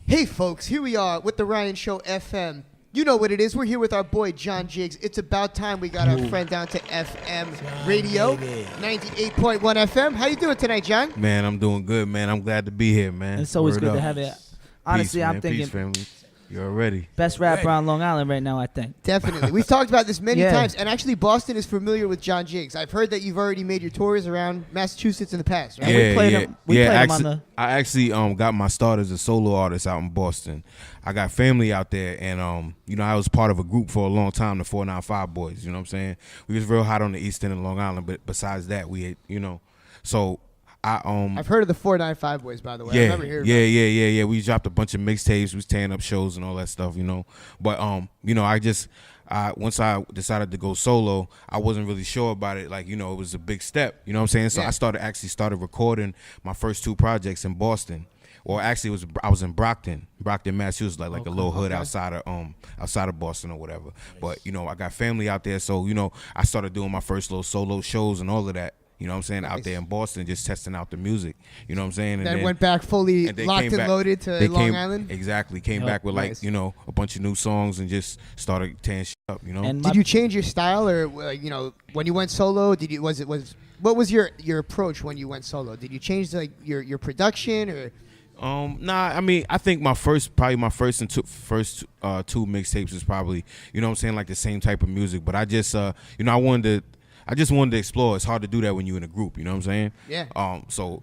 Hey folks, here we are with the Ryan Show FM. You know what it is. We're here with our boy John Jiggs. It's about time we got our friend down to FM radio, 98.1 FM. How you doing tonight, John? Man, I'm doing good, man. I'm glad to be here, man. It's always Word good up. to have it. Honestly, Peace, I'm man. thinking Peace, family. You're ready. best rapper on Long Island right now, I think. Definitely. We've talked about this many Yeah. times, and actually Boston is familiar with John Jiggs. I've heard that you've already made your tours around Massachusetts in the past, right? And we played him- we played him on actually, the- I actually got my start as a solo artist out in Boston. I got family out there, and I was part of a group for a long time, the 495 Boys. You know what I'm saying? We was real hot on the East End of Long Island, but besides that, we had, so I've heard of the 495 Boys, by the way. Yeah, I've never heard yeah. We dropped a bunch of mixtapes. We was tearing up shows and all that stuff, But once I decided to go solo, I wasn't really sure about it. Like, it was a big step. You know what I'm saying? So Yeah. I started recording my first two projects in Boston. Or actually, I was in Brockton, Massachusetts, like a little hood outside of Boston or whatever. But I got family out there, so I started doing my first little solo shows and all of that. You know what I'm saying? Nice. Out there in Boston, just testing out the music. You know what I'm saying? And Then then went back fully and they locked came and back- loaded to they Long came- Island. Exactly. Came Yep. back with Nice. a bunch of new songs and just started tearing shit up, And Did you change your style, or when you went solo? What was your approach when you went solo? Did you change your production or? Nah, I mean, I think my first two mixtapes was probably, like the same type of music, but I just I just wanted to explore. It's hard to do that when you're in a group, you know what I'm saying? Yeah. So,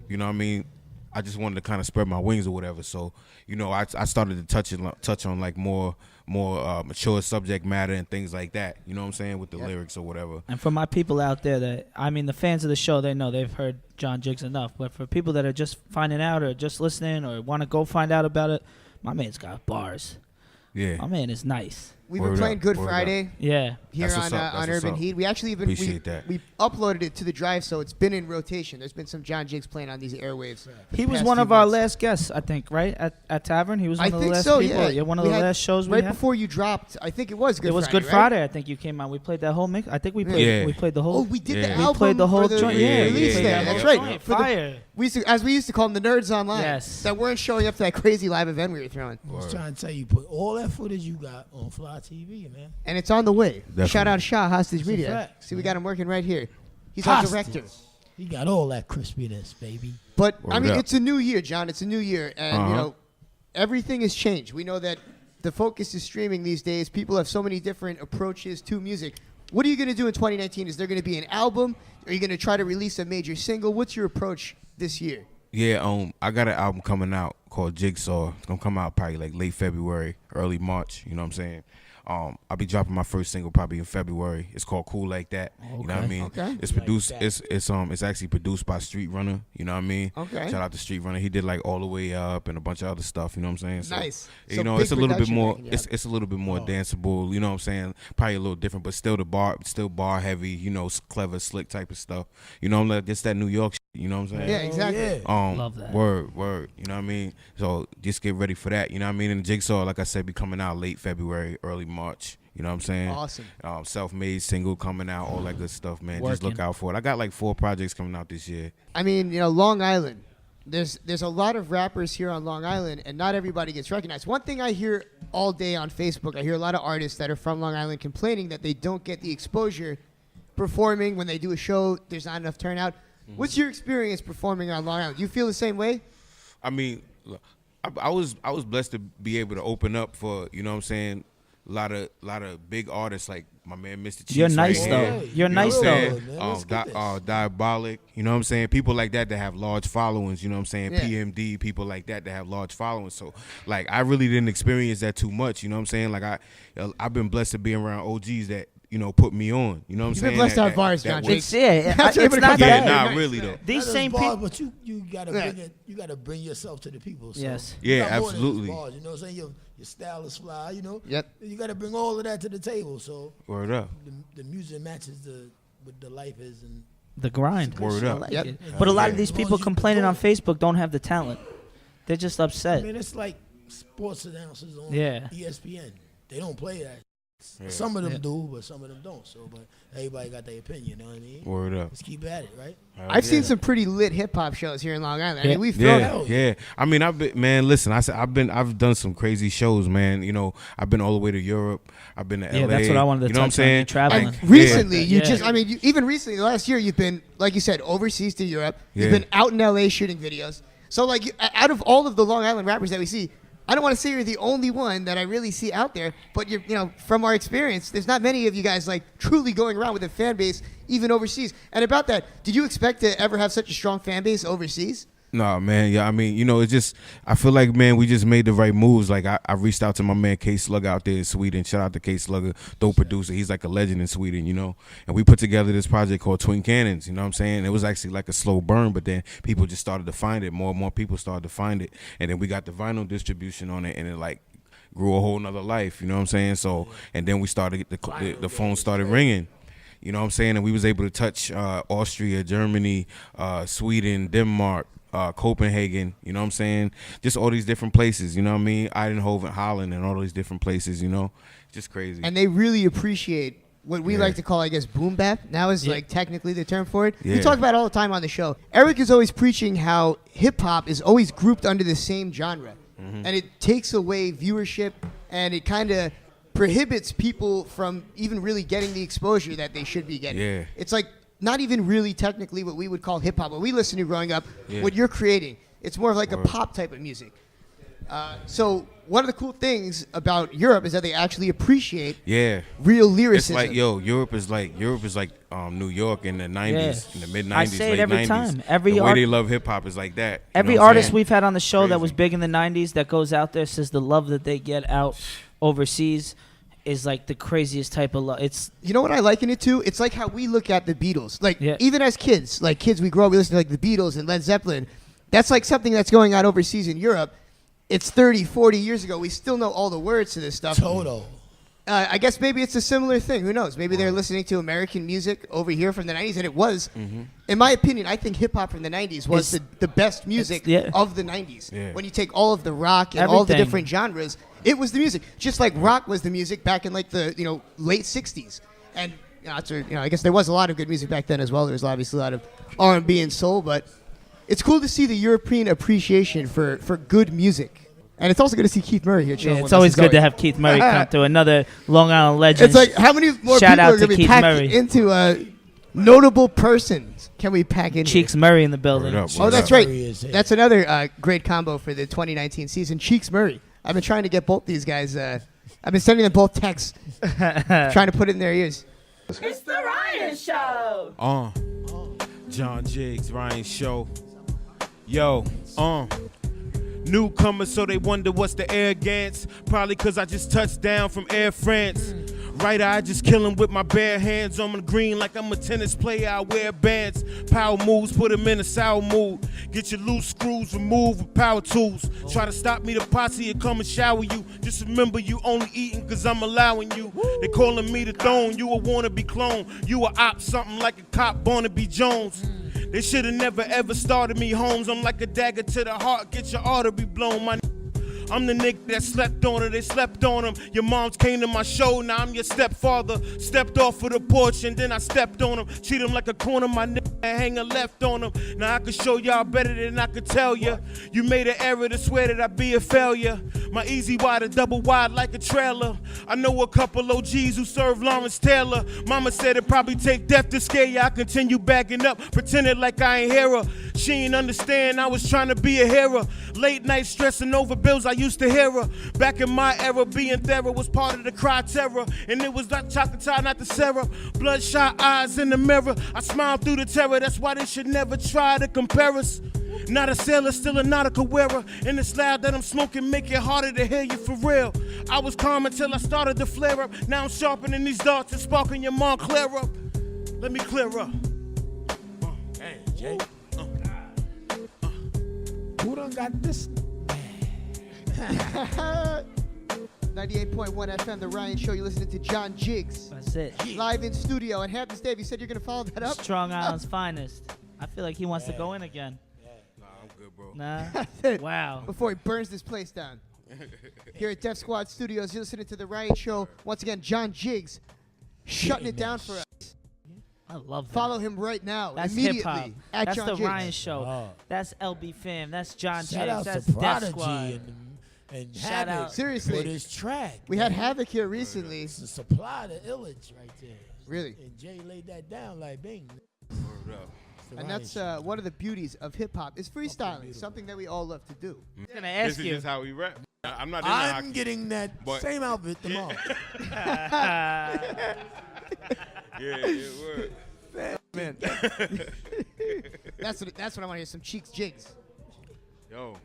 I just wanted to kind of spread my wings or whatever. So, I started to touch on like more mature subject matter and things like that. You know what I'm saying, with the lyrics or whatever. And for my people out there the fans of the show, they know they've heard John Jiggs enough. But for people that are just finding out or just listening or want to go find out about it, my man's got bars. Yeah. My man is nice. We were Word playing up, Good word Friday Yeah. here That's what's on up, that's what's Urban up. Heat. We actually Appreciate that. we uploaded it to the drive, so it's been in rotation. There's been some John Jiggs playing on these airwaves. He was past one few of our months. last guests, I think, right? At Tavern? He was one I of the think last so. people. Yeah, One of We the had- last shows we right had. before you dropped. I think it was Good. It was Friday, Good right? Friday, I think you came out. We played that whole mix. I think we played Yeah. we played the whole Oh, we did the Yeah. album. We played the whole for the joint. Yeah, release yeah, there. yeah, That's yeah. right. For the- Fire. we used to call them the Nerds Online. Yes. That weren't showing up to that crazy live event we were throwing. I was trying to tell you, put all that footage you got on Fly TV, man. And it's on the way. Definitely. Shout out Shah, Hostage That's a Media. fact, See, we man. got him working right here. He's our Hostage. director. He got all that crispiness, baby. But, Word I mean, up. it's a new year, John. It's a new year. And, everything has changed. We know that the focus is streaming these days. People have so many different approaches to music. What are you going to do in 2019? Is there going to be an album? Are you going to try to release a major single? What's your approach this year? Yeah, I got an album coming out called Jigsaw. It's gonna come out probably like late February, early March. You know what I'm saying? I'll be dropping my first single probably in February. It's called Cool Like That. You know what I mean? Okay. It's produced. It's actually produced by Street Runner. You know what I mean? Okay. Shout out to Street Runner. He did like All the Way Up and a bunch of other stuff. You know what I'm saying? So, Nice. You So know, big it's a little bit production more. backing you up. It's a little bit more danceable. You know what I'm saying? Probably a little different, but still bar heavy. You know, clever, slick type of stuff. You know, like it's that New York shit. You know what I'm saying? Yeah, exactly. Yeah. Love that. Word. You know what I mean? So just get ready for that. You know what I mean? And Jigsaw, like I said, be coming out late February, early March. You know what I'm saying? Awesome. Self-made single coming out, all that good stuff, man. Just look Working. out for it. I got like 4 projects coming out this year. I mean, Long Island. There's a lot of rappers here on Long Island, and not everybody gets recognized. One thing I hear all day on Facebook, I hear a lot of artists that are from Long Island complaining that they don't get the exposure performing when they do a show. There's not enough turnout. What's your experience performing on Long Island? Do you feel the same way? I mean, look, I was blessed to be able to open up for, you know what I'm saying, a lot of big artists like my man Mr. Cheeks. You're nice, right though. here. You're You know nice, what I'm though. saying? Man, let's get this. Diabolic, you know what I'm saying? People like that have large followings, you know what I'm saying? Yeah. PMD, people like that have large followings. So, like, I really didn't experience that too much, you know what I'm saying? Like, I've been blessed to be around OGs that, put me on, you know what I'm You've saying? been blessed to have That- bars, that John was- Jiggs. It's able to not come Yeah, back. that. nah, Nice, really, man. though. These That is same bars, people. but you gotta Yeah. bring it. You gotta bring yourself to the people. So Yes. you Yeah, got more than just absolutely. bars, you know what I'm saying? Your style is fly. You know. Yep. You gotta bring all of that to the table. So Word up. the music matches what the life is, and The grind. Word up. Yep. But a lot of Yeah. these As long people as you complaining do on it. Facebook don't have the talent. They're just I upset. mean it's like sports announcers on Yeah. ESPN. They don't play that. Some of them do, but some of them don't. So, but everybody got their opinion. You know what I mean? Word up. Let's keep at it, right? I've seen some pretty lit hip hop shows here in Long Island. I mean, we've Yeah, thrown yeah. I mean, I've done some crazy shows, man. You know, I've been all the way to Europe. I've been to LA. Yeah, that's what I wanted to You know what I'm touch on, you saying? traveling. Like, recently, Yeah. even recently, last year, you've been, like you said, overseas to Europe. You've Yeah. been out in LA shooting videos. So, like, out of all of the Long Island rappers that we see, I don't want to say you're the only one that I really see out there, but from our experience, there's not many of you guys like truly going around with a fan base even overseas. And about that, did you expect to ever have such a strong fan base overseas? No, man. Yeah, I mean, you know, it's just, I feel like, man, we just made the right moves. Like, I reached out to my man K Slugger out there in Sweden. Shout out to K Slugger, dope producer. He's like a legend in Sweden, you know. And we put together this project called Twin Cannons, you know what I'm saying? It was actually like a slow burn, but then people just started to find it. More and more people started to find it. And then we got the vinyl distribution on it, and it like grew a whole nother life, you know what I'm saying? So, and then we started, the phone started ringing. You know what I'm saying? And we was able to touch Austria, Germany, Sweden, Denmark, Copenhagen, you know what I'm saying? Just all these different places, you know what I mean? Eindhoven, Holland, and all these different places, you know? Just crazy. And they really appreciate what we like to call, I guess, boom bap. Now is like technically the term for it. We talk about it all the time on the show. Eric is always preaching how hip hop is always grouped under the same genre. And it takes away viewership, and it kind of prohibits people from even really getting the exposure that they should be getting. Yeah. It's like not even really technically what we would call hip hop. What we listen to growing up, what you're creating, it's more of like a pop type of music. So one of the cool things about Europe is that they actually appreciate real lyricism. It's like, Europe is like New York in the 90s, in the mid 90s, I say it late every 90s. time. The way they love hip hop is like that. Every know what I'm artist saying? we've had on the show that Crazy. was big in the 90s that goes out there says the love that they get out overseas is like the craziest type of love. It's You know what I liken it to? It's like how we look at the Beatles. Like, Yeah. even as kids, we grow up, we listen to like the Beatles and Led Zeppelin. That's like something that's going on overseas in Europe. It's 30, 40 years ago. We still know all the words to this stuff. Total. I guess maybe it's a similar thing. Who knows? Maybe they're listening to American music over here from the 90s, and it was, in my opinion, I think hip-hop from the 90s was the best music of the 90s. Yeah. When you take all of the rock and all the Everything. different genres, it was the music. Just like rock was the music back in like the late 60s. And I guess there was a lot of good music back then as well. There was obviously a lot of R&B and soul, but it's cool to see the European appreciation for good music. And it's also good to see Keith Murray here. Yeah, it's always good to have Keith Murray come through. Another Long Island legend. It's like, how many more Shout people out are going to to be Keith packed Murray. into notable persons? Can we pack in Cheeks here? Murray in the building. Word up, Oh, word that's up. right. Murray is here. That's another great combo for the 2019 season. Cheeks Murray. I've been trying to get both these guys. I've been sending them both texts, trying to put it in their ears. It's the Ryan Show. John Jiggs, Ryan Show. Yo, newcomers, so they wonder what's the arrogance. Probably cause I just touched down from Air France. Right, I just kill him with my bare hands on the green like I'm a tennis player. I wear bands, power moves, put him in a sour mood. Get your loose screws removed with power tools. Try to stop me, the posse and come and shower you. Just remember you only eating cause I'm allowing you. They calling me the throne, you a wannabe clone. You a op, something like a cop, Barnaby Jones. They should've never ever started me, Holmes. I'm like a dagger to the heart, get your artery blown. I'm the nigga that slept on her, they slept on him. Your moms came to my show, now I'm your stepfather. Stepped off of the porch and then I stepped on him. Treat him like a corner, my nigga, and hang a left on him. Now I can show y'all better than I could tell ya. You made an error to swear that I'd be a failure. My easy wide, a double wide like a trailer. I know a couple OGs who serve Lawrence Taylor. Mama said it probably take death to scare ya. I continue backing up, pretending like I ain't hear her. She ain't understand I was trying to be a hero. Late night stressing over bills, I used to hear her. Back in my era, being thorough was part of the cry terror. And it was not chocolate, not the syrup. Bloodshot eyes in the mirror. I smile through the terror, that's why they should never try to compare us. Not a sailor, still a nautical wearer. And it's loud that I'm smoking, make it harder to hear you for real. I was calm until I started to flare up. Now I'm sharpening these darts and sparking your mom clear up. Let me clear up. Hey, Jay. Who done got this? 98.1 FM, The Ryan Show. You're listening to John Jiggs. That's it. Live in studio at Hamptons. Dave, you said you're going to follow that up? Strong Island's finest. I feel like he wants to go in again. Nah, I'm good, bro. Nah. That's it. Wow. Before he burns this place down. Here at Def Squad Studios, you're listening to The Ryan Show. Once again, John Jiggs shutting it down for us. I love that. Follow him right now, That's immediately, hip-hop. at That's John the Jiggs. Ryan Show. Oh. That's LB Fam. That's John Shout Jiggs. out That's to Def Prodigy Squad. and Shout Havoc out. Seriously. for this track. We had Havoc here recently. It's a supply to Illich right there. Really? And Jay laid that down like bing. Word up. It's the And Ryan that's Show. one of the beauties of hip-hop is freestyling, beautiful. something that we all love to do. I'm going to ask This is you. just how we rap. I'm not in the I'm hockey. getting that But- same outfit tomorrow. Yeah, word. Man. That's what I want to hear, some Cheeks Jigs. Yo,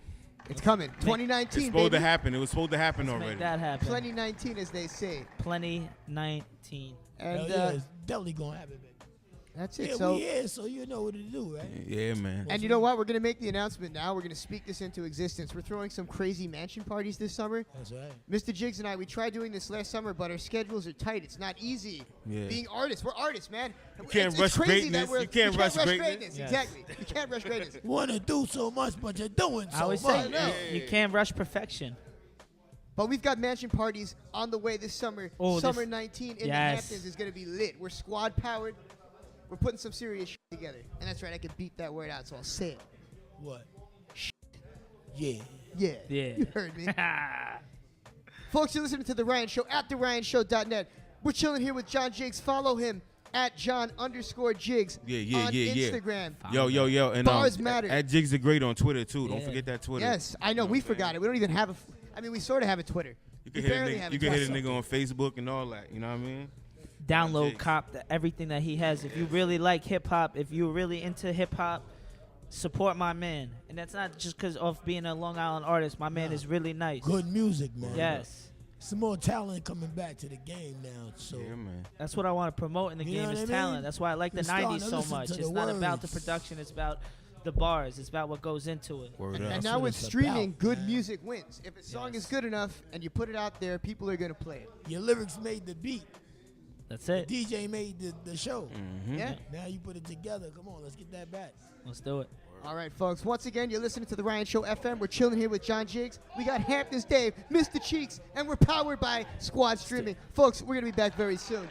It's coming. it's 2019, supposed to baby. happen. It was supposed to happen Make already. that happen. 2019, as they say. Plenty 19. And Hell yeah, it's definitely gonna happen, baby. that's it. Yeah, So we here, so you know what to do, right? Yeah, man. And you know what? We're going to make the announcement now. We're going to speak this into existence. We're throwing some crazy mansion parties this summer. That's right. Mr. Jiggs and I, we tried doing this last summer, but our schedules are tight. It's not easy Yeah. being artists. We're artists, man. You can't rush crazy greatness. that You can't rush Yes. greatness. Exactly. You can't rush greatness. You want to do so much, but you're doing I so always much. say, you can't rush perfection. But we've got mansion parties on the way this summer. Oh, Summer this- 19 in Yes. the Hamptons is going to be lit. We're squad powered. We're putting some serious shit together. And that's right, I can beat that word out, so I'll say it. What? Yeah. Yeah. Yeah. You heard me. Folks, you're listening to The Ryan Show at theryanshow.net. We're chilling here with John Jiggs. Follow him at John_Jiggs Yeah, on Instagram. Yo, and Bars matter. At Jiggs are great on Twitter too. Don't Yeah. forget that Twitter. Yes, I know. We forgot it. We don't even have we sort of have a Twitter. You We can barely hit a have nigga, you a can hit a Twitter. nigga on Facebook and all that. You know what I mean? Download, Jiggs. cop everything that he has. If you really like hip hop, if you're really into hip hop, support my man. And that's not just because of being a Long Island artist. My man is really nice. Good music, man. Yes. Some more talent coming back to the game now. So Yeah, man. That's what I want to promote in the You game know is what I talent. mean? That's why I like the You're starting 90s to so listen much. to It's the not about the words. production. It's about the bars. It's about what goes into it. Word And up. now what with it's streaming, about, good man. music wins. If a song is good enough and you put it out there, people are going to play it. your lyrics made the beat. That's it. DJ made the show. Yeah? Now you put it together. Come on, let's get that back. Let's do it. All right, folks. Once again, you're listening to The Ryan Show FM. We're chilling here with John Jiggs. We got Hamptons Dave, Mr. Cheeks, and we're powered by Squad Streaming. Folks, we're going to be back very soon.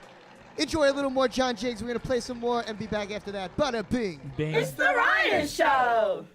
Enjoy a little more John Jiggs. We're going to play some more and be back after that. Bada bing. Bing. It's the Ryan Show.